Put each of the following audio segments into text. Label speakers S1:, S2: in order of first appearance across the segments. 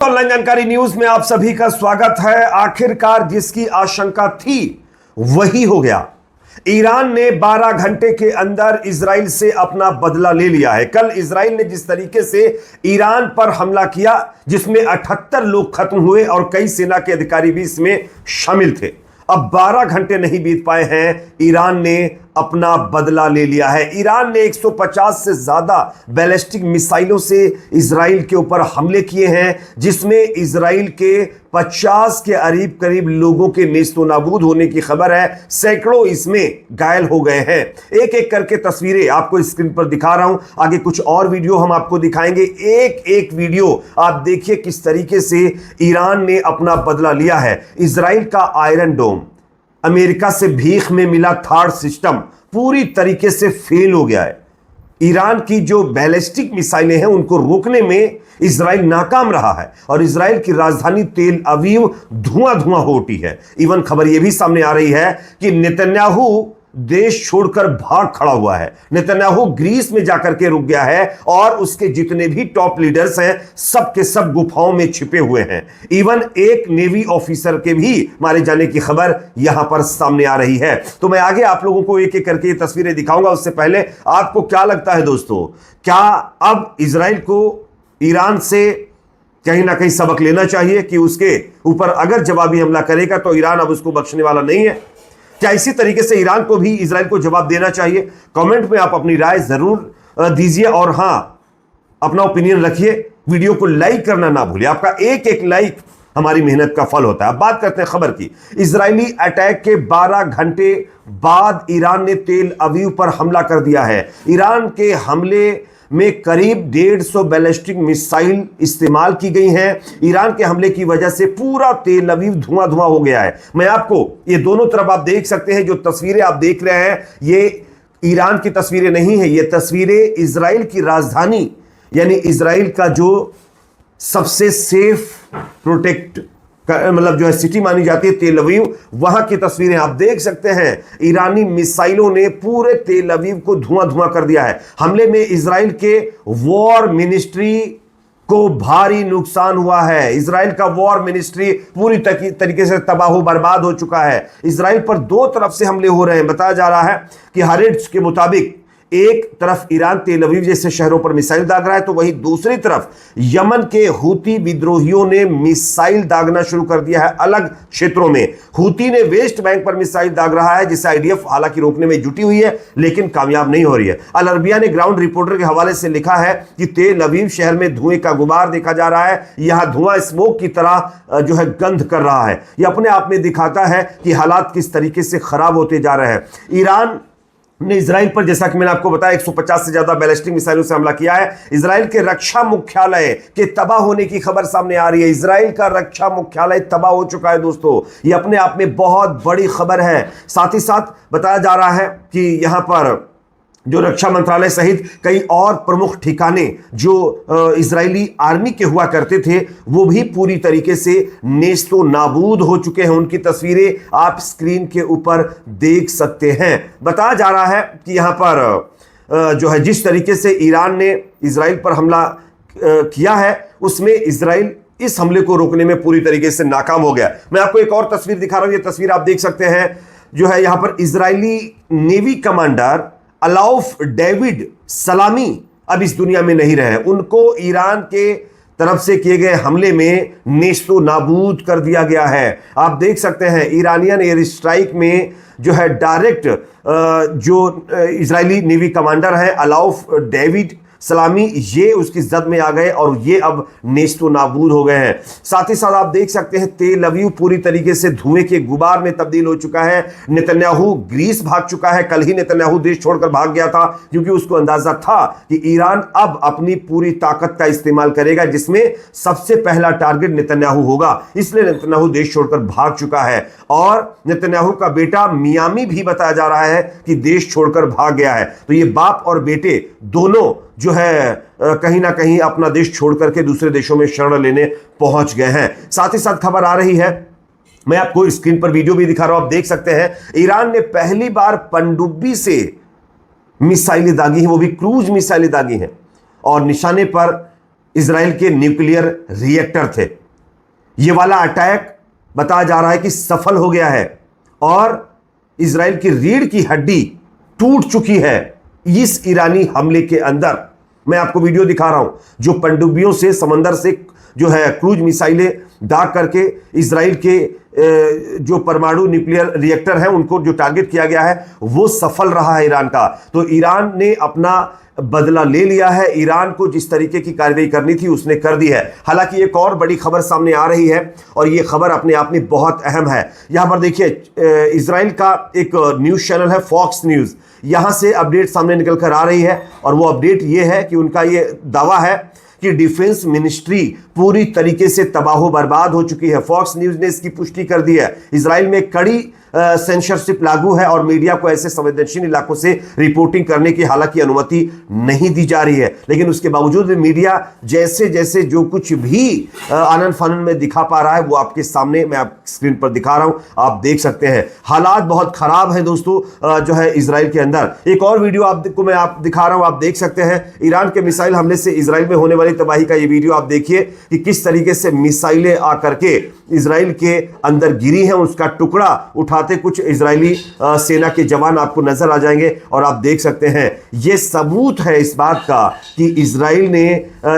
S1: Online जानकारी news में आप सभी का स्वागत है। आखिरकार जिसकी आशंका थी वही हो गया। ईरान ने 12 घंटे के अंदर इजराइल से अपना बदला ले लिया है। कल इजराइल ने जिस तरीके से ईरान पर हमला किया, जिसमें 78 लोग खत्म हुए और कई सेना के अधिकारी भी इसमें शामिल थे, अब 12 घंटे नहीं बीत पाए हैं, ईरान ने अपना बदला ले लिया है। ईरान ने 150 से ज्यादा बैलिस्टिक मिसाइलों से इजराइल के ऊपर हमले किए हैं, जिसमें इजराइल के 50 के करीब लोगों के नेस्तो नाबूद होने की खबर है। सैकड़ों इसमें घायल हो गए हैं। एक एक करके तस्वीरें आपको स्क्रीन पर दिखा रहा हूं। आगे कुछ और वीडियो हम आपको दिखाएंगे। एक एक वीडियो आप देखिए किस तरीके से ईरान ने अपना बदला लिया है। इजराइल का आयरन डोम, अमेरिका से भीख में मिला थार्ड सिस्टम पूरी तरीके से फेल हो गया है। ईरान की जो बैलिस्टिक मिसाइलें हैं उनको रोकने में इजराइल नाकाम रहा है और इजराइल की राजधानी तेल अवीव धुआं धुआं हो उठी है। इवन खबर यह भी सामने आ रही है कि नेतन्याहू देश छोड़कर भाग खड़ा हुआ है। नेतन्याहू ग्रीस में जाकर के रुक गया है और उसके जितने भी टॉप लीडर्स हैं सब के सब गुफाओं में छिपे हुए हैं। इवन एक नेवी ऑफिसर के भी मारे जाने की खबर यहां पर सामने आ रही है। तो मैं आगे आप लोगों को एक एक करके ये तस्वीरें दिखाऊंगा। उससे पहले आपको क्या लगता है दोस्तों, क्या अब इजराइल को ईरान से कहीं ना कहीं सबक लेना चाहिए कि उसके ऊपर अगर जवाबी हमला करेगा तो ईरान अब उसको बख्शने वाला नहीं है? क्या इसी तरीके से ईरान को भी इजराइल को जवाब देना चाहिए? कमेंट में आप अपनी राय जरूर दीजिए और हां, अपना ओपिनियन रखिए। वीडियो को लाइक करना ना भूलिए, आपका एक एक लाइक हमारी मेहनत का फल होता है। अब बात करते हैं खबर की। इजरायली अटैक के 12 घंटे बाद ईरान ने तेल अवीव पर हमला कर दिया है। ईरान के हमले में करीब 150 बैलिस्टिक मिसाइल इस्तेमाल की गई हैं। ईरान के हमले की वजह से पूरा तेल अवीव धुआं धुआं हो गया है। मैं आपको ये दोनों तरफ आप देख सकते हैं, जो तस्वीरें आप देख रहे हैं ये ईरान की तस्वीरें नहीं है, ये तस्वीरें इजराइल की राजधानी यानी इजराइल का जो सबसे सेफ प्रोटेक्ट मतलब जो है सिटी मानी जाती है तेल अवीव, वहां की तस्वीरें आप देख सकते हैं। ईरानी मिसाइलों ने पूरे तेल अवीव को धुआं धुआं कर दिया है। हमले में इजराइल के वॉर मिनिस्ट्री को भारी नुकसान हुआ है। इजराइल का वॉर मिनिस्ट्री पूरी तरीके से तबाह बर्बाद हो चुका है। इजराइल पर दो तरफ से हमले हो रहे हैं। बताया जा रहा है कि हरेट्स के मुताबिक एक तरफ ईरान तेल अवीव जैसे शहरों पर मिसाइल दाग रहा है, तो वहीं दूसरी तरफ यमन के हूती विद्रोहियों ने मिसाइल दागना शुरू कर दिया है अलग क्षेत्रों में। हूती ने वेस्ट बैंक पर मिसाइल दाग रहा है, जिसे आईडीएफ हालांकि रोकने में जुटी हुई है लेकिन कामयाब नहीं हो रही है। अल अरबिया ने ग्राउंड रिपोर्टर के हवाले से लिखा है कि तेल अवीव शहर में धुएं का गुबार देखा जा रहा है। यहां धुआं स्मोक की तरह जो है गंध कर रहा है। यह अपने आप में दिखाता है कि हालात किस तरीके से खराब होते जा रहे हैं। ईरान ने इजराइल पर, जैसा कि मैंने आपको बताया, 150 से ज्यादा बैलिस्टिक मिसाइलों से हमला किया है। इजराइल के रक्षा मुख्यालय के तबाह होने की खबर सामने आ रही है। इजराइल का रक्षा मुख्यालय तबाह हो चुका है दोस्तों, यह अपने आप में बहुत बड़ी खबर है। साथ ही साथ बताया जा रहा है कि यहां पर जो रक्षा मंत्रालय सहित कई और प्रमुख ठिकाने जो इजरायली आर्मी के हुआ करते थे वो भी पूरी तरीके से नेस्तो नाबूद हो चुके हैं। उनकी तस्वीरें आप स्क्रीन के ऊपर देख सकते हैं। बताया जा रहा है कि यहां पर जो है जिस तरीके से ईरान ने इजराइल पर हमला किया है उसमें इजराइल इस हमले को रोकने में पूरी तरीके से नाकाम हो गया। मैं आपको एक और तस्वीर दिखा रहा हूं। ये तस्वीर आप देख सकते हैं, जो है यहां पर इजरायली नेवी कमांडर अलाउफ डेविड सलामी अब इस दुनिया में नहीं रहे। उनको ईरान के तरफ से किए गए हमले में नेस्तो नाबूद कर दिया गया है। आप देख सकते हैं ईरानियन एयर स्ट्राइक में जो है डायरेक्ट जो इजरायली नेवी कमांडर है अलाउफ डेविड सलामी, ये उसकी जद में आ गए और ये अब नेस्तो नाबूद हो गए हैं। साथ ही साथ आप देख सकते हैं तेल अवीव पूरी तरीके से धुएं के गुबार में तब्दील हो चुका है। नेतन्याहू ग्रीस भाग चुका है। कल ही नेतन्याहू देश छोड़कर भाग गया था क्योंकि उसको अंदाजा था कि ईरान अब अपनी पूरी ताकत का इस्तेमाल करेगा, जिसमें सबसे पहला टारगेट नेतन्याहू होगा। इसलिए नेतन्याहू देश छोड़कर भाग चुका है और नेतन्याहू का बेटा मियामी भी बताया जा रहा है कि देश छोड़कर भाग गया है। तो ये बाप और बेटे दोनों जो है कहीं ना कहीं अपना देश छोड़ करके दूसरे देशों में शरण लेने पहुंच गए हैं। साथ ही साथ खबर आ रही है, मैं आपको स्क्रीन पर वीडियो भी दिखा रहा हूं, आप देख सकते हैं ईरान ने पहली बार पनडुब्बी से मिसाइलें दागी हैं, वो भी क्रूज मिसाइलें दागी हैं और निशाने पर इजराइल के न्यूक्लियर रिएक्टर थे। ये वाला अटैक बताया जा रहा है कि सफल हो गया है और इजराइल की रीढ़ की हड्डी टूट चुकी है इस ईरानी हमले के अंदर। मैं आपको वीडियो दिखा रहा हूं जो पनडुब्बियों से, समंदर से जो है क्रूज मिसाइलें दाग करके इजराइल के जो परमाणु न्यूक्लियर रिएक्टर हैं उनको जो टारगेट किया गया है वो सफल रहा है ईरान का। तो ईरान ने अपना बदला ले लिया है। ईरान को जिस तरीके की कार्रवाई करनी थी उसने कर दी है। हालांकि एक और बड़ी खबर सामने आ रही है और ये खबर अपने आप में बहुत अहम है। यहां पर देखिए, इजराइल का एक न्यूज़ चैनल है फॉक्स न्यूज़, यहां से अपडेट सामने निकल कर आ रही है और वो अपडेट ये है कि उनका ये दावा है कि डिफेंस मिनिस्ट्री पूरी तरीके से तबाह बर्बाद हो चुकी है। फॉक्स न्यूज़ ने इसकी पुष्टि कर दी है। इजराइल में कड़ी सेंसरशिप लागू है और मीडिया को ऐसे संवेदनशील इलाकों से रिपोर्टिंग करने की हालांकि अनुमति नहीं दी जा रही है, लेकिन उसके बावजूद भी मीडिया जैसे जैसे जो कुछ भी आनंद फानंद में दिखा पा रहा है वो आपके सामने मैं आप स्क्रीन पर दिखा रहा हूं, आप देख सकते हैं। हालात बहुत खराब है दोस्तों जो है इजराइल के अंदर। एक और वीडियो आपको मैं दिखा रहा हूं, आप देख सकते हैं ईरान के मिसाइल हमले से इजराइल में होने वाली तबाही का ये वीडियो आप देखिए कि किस तरीके से मिसाइलें आकर के इजराइल के अंदर गिरी हैं। उसका टुकड़ा उठाते कुछ इजरायली सेना के जवान आपको नजर आ जाएंगे और आप देख सकते हैं यह सबूत है इस बात का कि इजराइल ने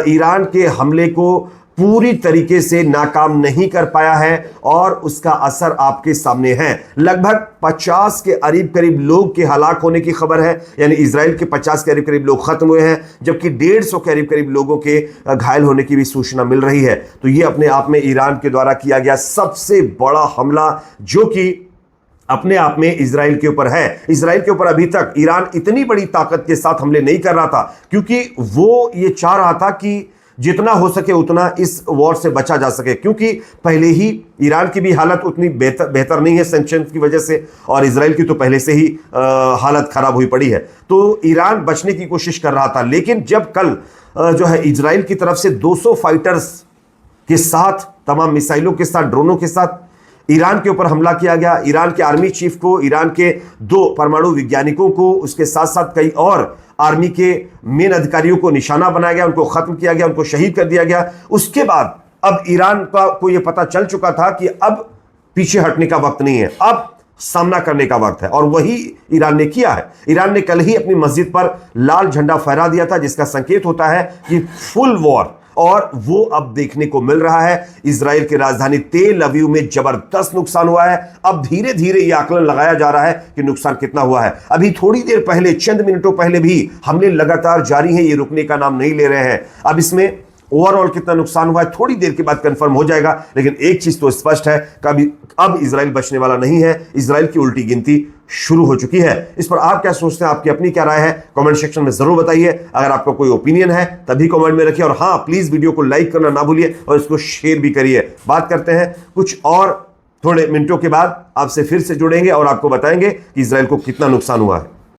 S1: ईरान के हमले को पूरी तरीके से नाकाम नहीं कर पाया है और उसका असर आपके सामने है। लगभग 50 के करीब लोग के हलाक होने की खबर है, यानी इजराइल के 50 के करीब लोग खत्म हुए हैं, जबकि 150 के करीब लोगों के घायल होने की भी सूचना मिल रही है। तो यह अपने आप में ईरान के द्वारा किया गया सबसे बड़ा हमला जो कि अपने आप में इजराइल के ऊपर है। इजराइल के ऊपर अभी तक ईरान इतनी बड़ी ताकत के साथ हमले नहीं कर रहा था क्योंकि वो ये चाह रहा था कि जितना हो सके उतना इस वॉर से बचा जा सके, क्योंकि पहले ही ईरान की भी हालत उतनी बेहतर नहीं है सैंक्शन की वजह से और इजराइल की तो पहले से ही हालत खराब हुई पड़ी है। तो ईरान बचने की कोशिश कर रहा था, लेकिन जब कल जो है इजराइल की तरफ से 200 फाइटर्स के साथ, तमाम मिसाइलों के साथ, ड्रोनों के साथ ईरान के ऊपर हमला किया गया, ईरान के आर्मी चीफ को, ईरान के 2 परमाणु वैज्ञानिकों को, उसके साथ साथ कई और आर्मी के मेन अधिकारियों को निशाना बनाया गया, उनको खत्म किया गया, उनको शहीद कर दिया गया। उसके बाद अब ईरान को यह पता चल चुका था कि अब पीछे हटने का वक्त नहीं है, अब सामना करने का वक्त है और वही ईरान ने किया है। ईरान ने कल ही अपनी मस्जिद पर लाल झंडा फहरा दिया था जिसका संकेत होता है कि फुल वॉर, और वो अब देखने को मिल रहा है। इजराइल की राजधानी तेल अवीव में जबरदस्त नुकसान हुआ है। अब धीरे धीरे यह आकलन लगाया जा रहा है कि नुकसान कितना हुआ है। अभी थोड़ी देर पहले, चंद मिनटों पहले भी हमले लगातार जारी हैं, ये रुकने का नाम नहीं ले रहे हैं। अब इसमें ओवरऑल कितना नुकसान हुआ है थोड़ी देर के बाद कंफर्म हो जाएगा, लेकिन एक चीज तो स्पष्ट है कि अब इजराइल बचने वाला नहीं है। इजराइल की उल्टी गिनती शुरू हो चुकी है। इस पर आप क्या सोचते हैं, आपकी अपनी क्या राय है, कमेंट सेक्शन में जरूर बताइए। अगर आपका कोई ओपिनियन है तभी कमेंट में रखिए और हाँ, प्लीज वीडियो को लाइक करना ना भूलिए और इसको शेयर भी करिए। बात करते हैं कुछ और थोड़े मिनटों के बाद, आपसे फिर से जुड़ेंगे और आपको बताएंगे कि इजराइल को कितना नुकसान हुआ है।